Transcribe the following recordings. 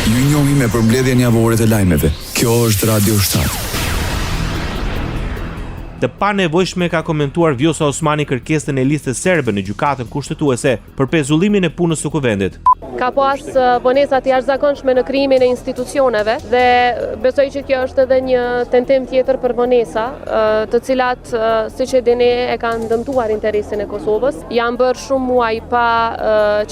Ju njohim me përmbledhjen javore të lajmeve. Kjo është Radio 7. Të panevojshme ka komentuar Vjosa Osmani kërkesën e listës serbe në gjykatën kushtetuese për pezullimin e punës së kuvendit. Ka pas vonesa të jashtëzakonshme në krijimin e institucioneve dhe besoj që kjo është edhe një tentim tjetër për vonesa, të cilat siç e dini e kanë dëmtuar interesin e Kosovës. Janë bërë shumë muaj pa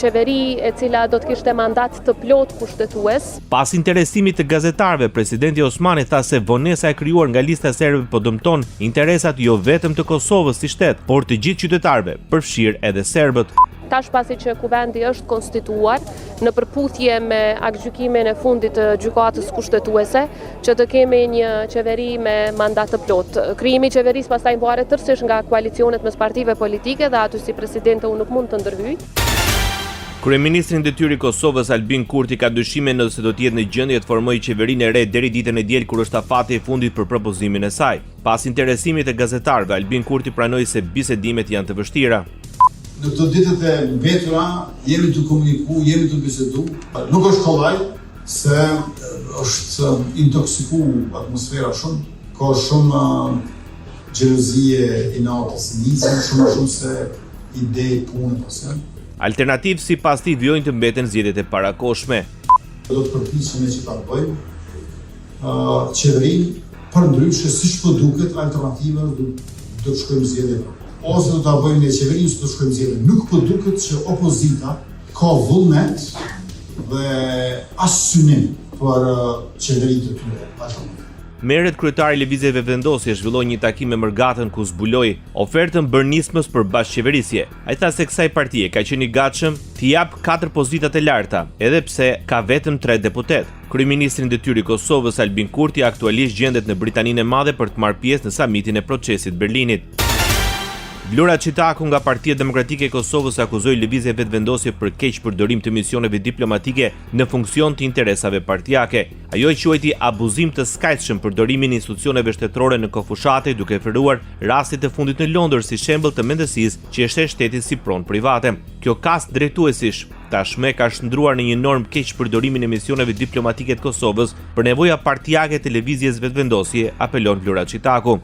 qeveri e cila do të kishte mandat të plot kushtetues. Pas interesimit të gazetarëve, presidenti Osmani tha se vonesa e krijuar nga lista serbe po dëmton interesat jo vetëm të Kosovës si shtet, por të gjithë qytetarëve, përfshirë edhe serbët. Tash pasi që kuvendi është konstituar në përputhje me aktgjykimin e fundit të gjykatës kushtetuese, që të kemi një qeveri me mandat të plot. Krijimi i qeverisë pastaj bëhet tërësisht nga koalicionet mes partive politike dhe aty si presidente unë nuk mund të ndërhyj. Kryeministri i detyrë i Kosovës Albin Kurti ka dyshime nëse do të jetë në gjendje të formojë qeverinë e re deri ditën e diel kur është afati i fundit për propozimin e saj. Pas interesimit të gazetarëve, Albin Kurti pranoi se bisedimet janë të vështira. Në këto ditët e mbetura jemi të komuniku, jemi të bisedu. Nuk është kollaj se është intoksiku atmosfera shumë, ka shumë xhelozie inatës nisën, shumë se ide punë pasën. Alternativë sipas tij vijojnë të mbeten zgjedhjet e parakohshme. Do të përpiqemi që ta bëjmë qeverinë përndryshe siç po duket alternativa do të shkojmë zgjedhje. Ose do ta bëjmë në qeverinë ose do shkojmë zgjedhje. Nuk po duket që opozita ka vullnet dhe as synim për qeverinë të tyre. Merret kryetari i Lëvizjeve Vendosje zhvilloi një takim me Mërgatën ku zbuloi ofertën bërnismës për bashkëqeverisje. Ai tha se kësaj partie ka qenë i gatshëm të jap 4 pozitat e larta, edhe pse ka vetëm 3 deputet. Kryeministri i detyrë i Kosovës Albin Kurti aktualisht gjendet në Britaninë e Madhe për të marrë pjesë në samitin e procesit Berlinit. Vlora Çitaku nga Partia Demokratike e Kosovës akuzoi Lëvizjet Vetëvendosje për keq përdorim të misioneve diplomatike në funksion të interesave partijake. Ajo e quajti abuzim të skajtshëm përdorimin e institucioneve shtetërore në kofushate, duke referuar rastit të fundit në Londër si shembull të mendësisë që e sheh shtetin si pronë private. Kjo kast drejtuesish tashmë ka shndruar në një normë keq përdorimin e misioneve diplomatike të Kosovës për nevoja partijake të Lëvizjes Vetëvendosje, apelon Vlora Çitaku.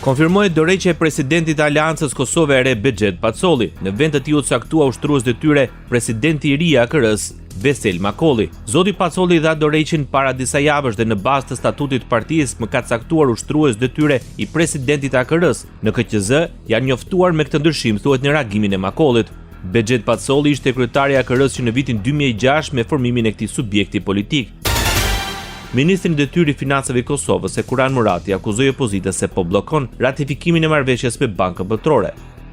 Konfirmohet dorëheqja e presidentit të Aleancës Kosove e Re Bexhet Pacolli. Në vend të tij u caktua ushtrues detyre presidenti i ri i AKR-s, Vesel Makolli. Zoti Pacolli dha dorëheqjen para disa javësh dhe në bazë të statutit të partisë më ka caktuar ushtrues detyre i presidentit të AKR-s. Në KQZ janë njoftuar me këtë ndryshim, thuhet në reagimin e Makollit. Bexhet Pacolli ishte kryetari i AKR-s që në vitin 2006 me formimin e këtij subjekti politik. Ministri i detyrë i financave i Kosovës, Sekuran Murati, akuzoi opozitën se po bllokon ratifikimin e marrëveshjes me Bankën Botërore.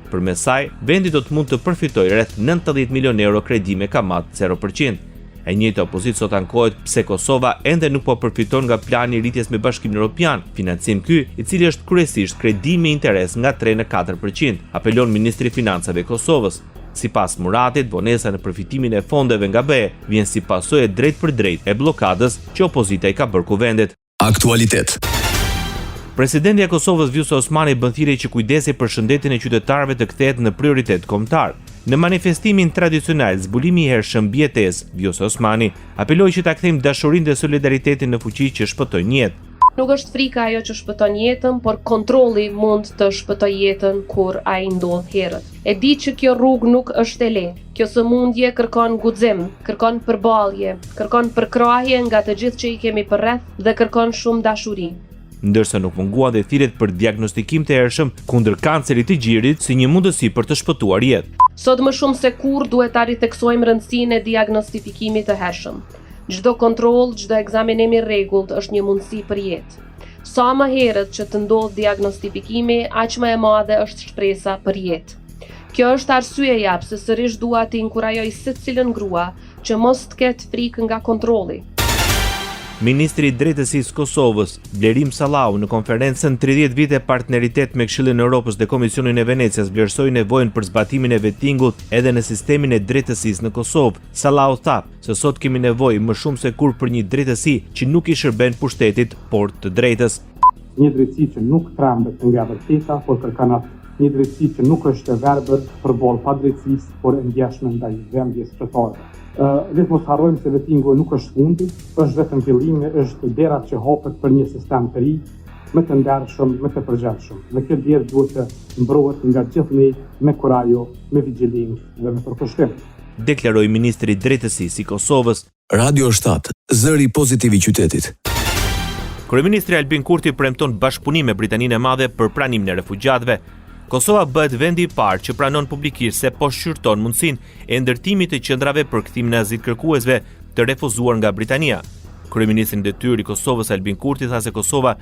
Përmes saj, vendi do të mund të përfitojë rreth 90 milionë euro kredi me kamat 0%. E njëjta opozitë sot ankohet pse Kosova ende nuk po përfiton nga plani i rritjes me Bashkimin Evropian, financim ky, i cili është kryesisht kredi me interes nga 3 në 4%, apelon ministri i financave i Kosovës. Sipas Muratit, vonesa në përfitimin e fondeve nga BE vjen si pasojë drejt për drejt e bllokadës që opozita i ka bërë kuvendit. Aktualitet. Presidenti i Kosovës Vjosa Osmani bën thirrje që kujdesi për shëndetin e qytetarëve të kthehet në prioritet kombëtar. Në manifestimin tradicional, zbulimi i hershëm mbi jetesë, Vjosa Osmani apeloi që ta kthejmë dashurinë dhe solidaritetin në fuqi që shpëtojnë jetë. Nuk është frika ajo që shpëton jetën, por kontrolli mund të shpëtojë jetën kur ai ndodh herët. E di që kjo rrugë nuk është e lehtë. Kjo sëmundje kërkon guxim, kërkon përballje, kërkon përkrahje nga të gjithë që i kemi përreth dhe kërkon shumë dashuri. Ndërsa nuk munguan dhe thirrjet për diagnostikim të hershëm kundër kancerit të gjirit si një mundësi për të shpëtuar jetë. Sot më shumë se kur duhet ta riteksojmë rëndësinë e diagnostifikimit të hershëm. Çdo kontroll, çdo ekzaminim i rregullt është një mundësi për jetë. Sa më herët që të ndodh diagnostifikimi, aq më e madhe është shpresa për jetë. Kjo është arsyeja pse sërish dua të inkurajoj secilën grua që mos të ketë frikë nga kontrolli. Ministri i Drejtësisë Kosovës, Blerim Sallau, në konferencën 30 vite partneritet me Këshillin e Evropës dhe Komisionin e Venecias vlerësoi nevojën për zbatimin e vettingut edhe në sistemin e drejtësisë në Kosovë. Sallau tha se sot kemi nevojë më shumë se kur për një drejtësi që nuk i shërben pushtetit, por të drejtës. Një drejtësi që nuk trembet nga vërteta, por kërkon një drejtësi që nuk është e verbër përballë padrejtësisë, por e ndjeshme ndaj vendjes shtetërore. Le të mos harrojmë se vettingu nuk është fundi, është vetëm fillimi, është dera që hapet për një sistem të ri, më të ndershëm, më të përgjithshëm. Dhe kjo derë duhet të mbrohet nga gjithë ne me kurajo, me vigjilencë dhe me përkushtim. Deklaroi ministri i drejtësisë i Kosovës. Radio 7, zëri pozitiv i qytetit. Kryeministri Albin Kurti premton bashkëpunim me Britaninë e Madhe për pranimin e refugjatëve. Kosova bëhet vendi i parë që pranon publikisht se po shqyrton mundësinë e ndërtimit të qendrave për kthimin e azilkërkuesve të refuzuar nga Britania. Kryeministri i detyrë i Kosovës Albin Kurti tha se Kosova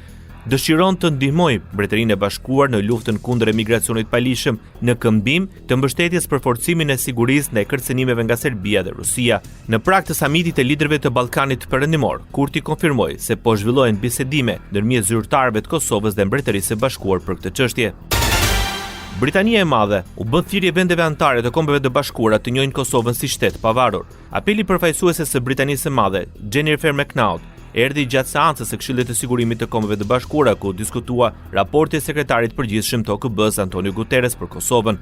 dëshiron të ndihmojë Mbretërinë e Bashkuar në luftën kundër emigracionit palishëm në këmbim të mbështetjes për forcimin e sigurisë ndaj kërcënimeve nga Serbia dhe Rusia. Në prag të samitit të liderëve të Ballkanit Perëndimor, Kurti konfirmoi se po zhvillohen bisedime ndërmjet zyrtarëve të Kosovës dhe Mbretërisë së Bashkuar për këtë çështje. Britania e Madhe u bë thirrje vendeve anëtare të Kombeve të Bashkuara të njohin Kosovën si shtet pavarur. Apeli përfaqësuese së Britanisë së Madhe, Jennifer McNaught, erdhi gjatë seancës së Këshillit të Sigurimit të Kombeve të Bashkuara ku diskutua raporti i sekretarit përgjithshëm të OKB-s Antonio Guterres për Kosovën.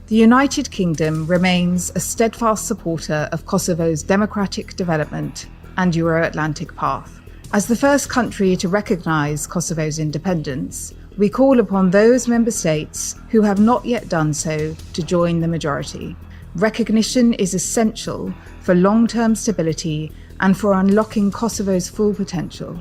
The United Kingdom remains a steadfast supporter of Kosovo's democratic development and Euro-Atlantic path. As the first country to recognise Kosovo's independence, we call upon those member states who have not yet done so to join the majority. Recognition is essential for long-term stability and for unlocking Kosovo's full potential.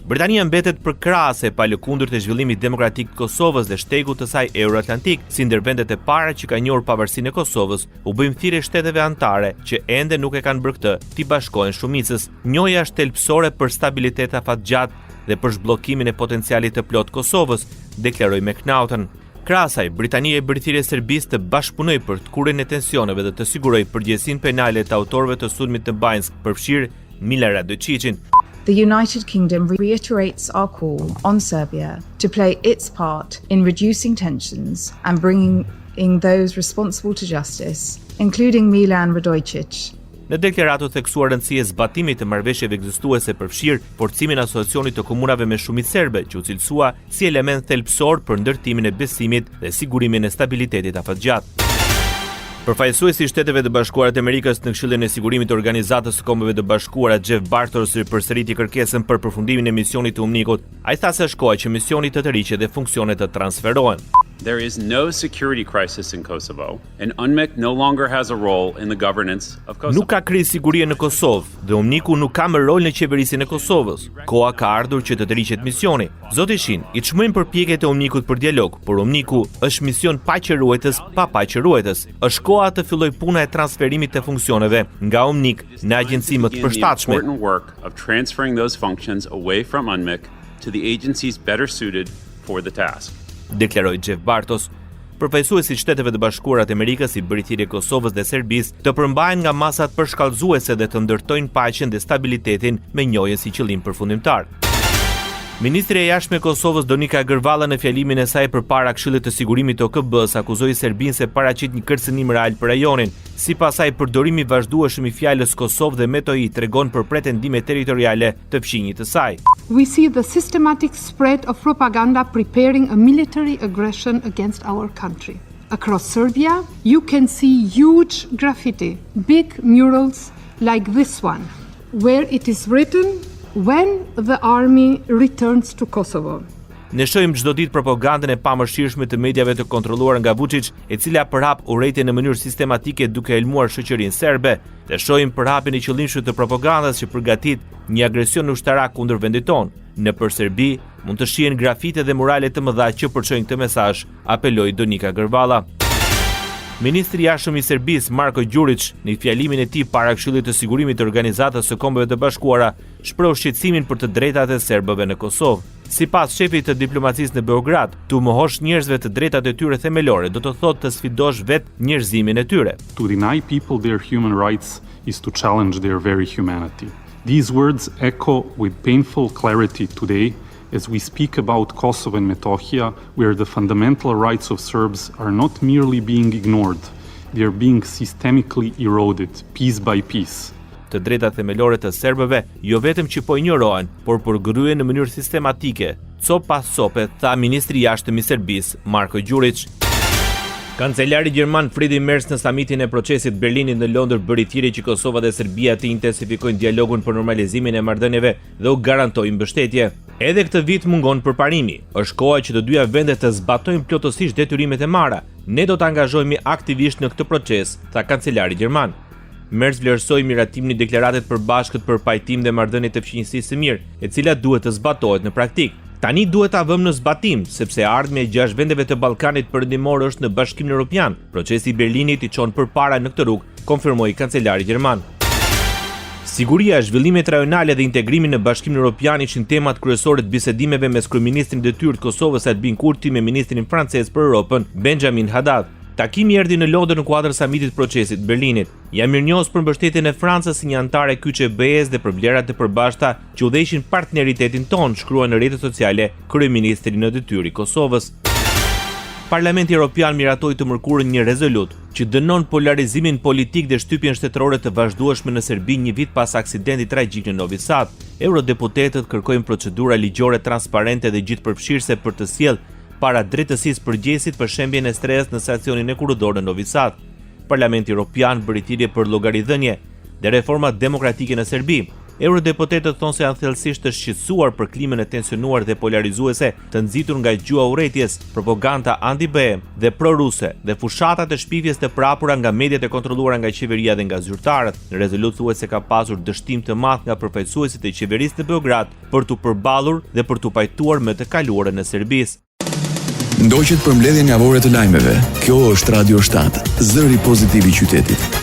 Britania mbetet përkrahase pa lëkundur të zhvillimit demokratik të Kosovës dhe shtegut të saj euro-atlantik, si ndër vendet e para që ka njohur pavarësinë e Kosovës, u bëjmë thirrje shteteve anëtare që ende nuk e kanë bërë këtë, t'i bashkohen shumicës. Njohja është thelbësore për stabilitet afatgjatë dhe për zhbllokimin e potencialit të plot Kosovës, deklaroi McNaughton. Krahasaj, Britania e bëri thirrje Serbisë të bashkëpunojë për të kurrjen e tensioneve dhe të sigurojë përgjegjësinë penale të autorëve të sulmit të Banjsk, përfshir Mila Radojicin. The United Kingdom reiterates our call on Serbia to play its part in reducing tensions and bringing those responsible to justice, including Milan Radojicic. Në deklaratë u theksuar rëndësia e zbatimit të marrëveshjeve ekzistuese përfshir forcimin e asociacionit të komunave me shumicë serbe, që u cilësua si element thelbësor për ndërtimin e besimit dhe sigurimin e stabilitetit afatgjatë. Përfaqësuesi i Shteteve të Bashkuara të Amerikës në Këshillin e Sigurimit të Organizatës së Kombeve të Bashkuara, Jeff Bartos, përsëriti kërkesën për përfundimin e misionit të UNMIK-ut. Ai tha se është koha që misioni të tërhiqet dhe funksionet të transferohen. There is no security crisis in Kosovo, and UNMIK no longer has a role in the governance of Kosovo. Nuk ka krizë sigurie në Kosovë dhe UNMIK-u nuk ka më rol në qeverisjen e Kosovës. Koha ka ardhur që të tërhiqet misioni. Zoti Shin, i çmojmë përpjekjet e UNMIK-ut për dialog, por UNMIK-u është mision paqëruetës pa paqëruetës. Është koha të fillojë puna e transferimit të funksioneve nga UNMIK në agjenci më të përshtatshme. The important work of transferring those functions away from UNMIK to the agencies better suited for the task. Deklaroi Jeff Bartos. Përfaqësuesi i Shteteve të Bashkuara të Amerikës i bëri thirrje Kosovës dhe Serbisë të përmbahen nga masat përshkallëzuese dhe të ndërtojnë paqen dhe stabilitetin me njohjen si qëllim përfundimtar. Ministri e Jashtme e Kosovës Donika Gërvalla në fjalimin e saj përpara Këshillit të Sigurimit të OKB-s akuzoi Serbinë se paraqit një kërcënim real për rajonin. Sipas saj, përdorimi i vazhdueshëm i fjalës Kosovë dhe metoi tregon për pretendime territoriale të fqinjit të saj. We see the systematic spread of propaganda preparing a military aggression against our country. Across Serbia, you can see huge graffiti, big murals like this one, where it is written when the army returns to Kosovo. Ne shohim çdo ditë propagandën e pamëshirshme të mediave të kontrolluar nga Vučić, e cila përhap urrejtje në mënyrë sistematike duke helmuar shoqërinë serbe, dhe shohim përhapjen e qëllimshme të propagandës që përgatit një agresion ushtarak kundër vendit tonë. Nëpër Serbi mund të shihen grafite dhe murale të mëdha që përçojnë këtë mesazh, apeloi Donika Gërvalla. Ministri i Jashtëm i Serbisë Marko Đurić në fjalimin e tij para Këshillit të Sigurimit të Organizatës së Kombeve të Bashkuara shpreh shqetësimin për të drejtat e serbëve në Kosovë. Sipas shefit të diplomacisë në Beograd, të mohosh njerëzve të drejtat e tyre themelore do të thotë të sfidosh vetë njerëzimin e tyre. To deny people their human rights is to challenge their very humanity. These words echo with painful clarity today as we speak about Kosovo and Metohia, where the fundamental rights of Serbs are not merely being ignored, they are being systemically eroded, piece by piece. Të drejtat themelore të serbëve jo vetëm që po injorohen, por përgryhen në mënyrë sistematike, cop pas cope, tha ministri i jashtëm i Serbisë Marko Đurić. Kancelari gjerman Friedrich Merz në samitin e procesit Berlinit në Londër bëri thirrje që Kosova dhe Serbia të intensifikojnë dialogun për normalizimin e marrëdhënieve dhe u garantojnë mbështetje. Edhe këtë vit mungon përparimi. Është koha që të dyja vendet të zbatojnë plotësisht detyrimet e marra. Ne do të angazhohemi aktivisht në këtë proces, tha kancelari gjerman. Merz vlerësoi miratimin e deklaratet përbashkët për pajtim dhe marrëdhënie të fqinjësisë së mirë, e cila duhet të zbatohet në praktik. Tani duhet ta vëmë në zbatim, sepse ardhmja e 6 vendeve të Ballkanit perëndimor është në Bashkimin Evropian. Procesi i Berlinit i çon përpara në këtë rrugë, konfirmoi kancelari gjerman. Siguria, zhvillimet rajonale dhe integrimi në Bashkimin Evropian ishin temat kryesore të bisedimeve mes kryeministrit detyrë të Kosovës Albin Kurti me ministrin francez për Europën Benjamin Haddad. Takimi erdhi në Londër në kuadër samitit procesit Berlinit. Jam mirënjohës për mbështetjen e Francës si një anëtare kyçe e BE-s dhe për vlerat e përbashkëta që udhëheqin partneritetin ton, shkrua në rrjetet sociale kryeministri në detyrë i Kosovës. Parlamenti Evropian miratoi të mërkurën një rezolut që dënon polarizimin politik dhe shtypjen shtetërore të vazhdueshme në Serbi një vit pas aksidentit tragjik në Novi Sad. Eurodeputetët kërkojnë procedura ligjore transparente dhe gjithëpërfshirëse për të sjellë para drejtësisë përgjegjësit për shembjen e stres në stacionin e Kurudor në Novi Sad. Parlamenti Evropian bëri thirrje për llogaridhënie dhe reforma demokratike në Serbi. Eurodeputetët thonë se janë thellësisht të shqetësuar për klimën e tensionuar dhe polarizuese të nxitur nga gjua urrëties, propaganda anti-BE dhe pro-ruse dhe fushatat e shpifjes të prapura nga mediat e kontrolluara nga qeveria dhe nga zyrtarët. Në rezolut thuhet se ka pasur dështim të madh nga përfaqësuesit e qeverisë në Beograd për t'u përballur dhe për t'u pajtuar me të kaluarën e Serbisë. Ndoqet përmbledhjen javore të lajmeve. Kjo është Radio 7, zëri pozitiv i qytetit.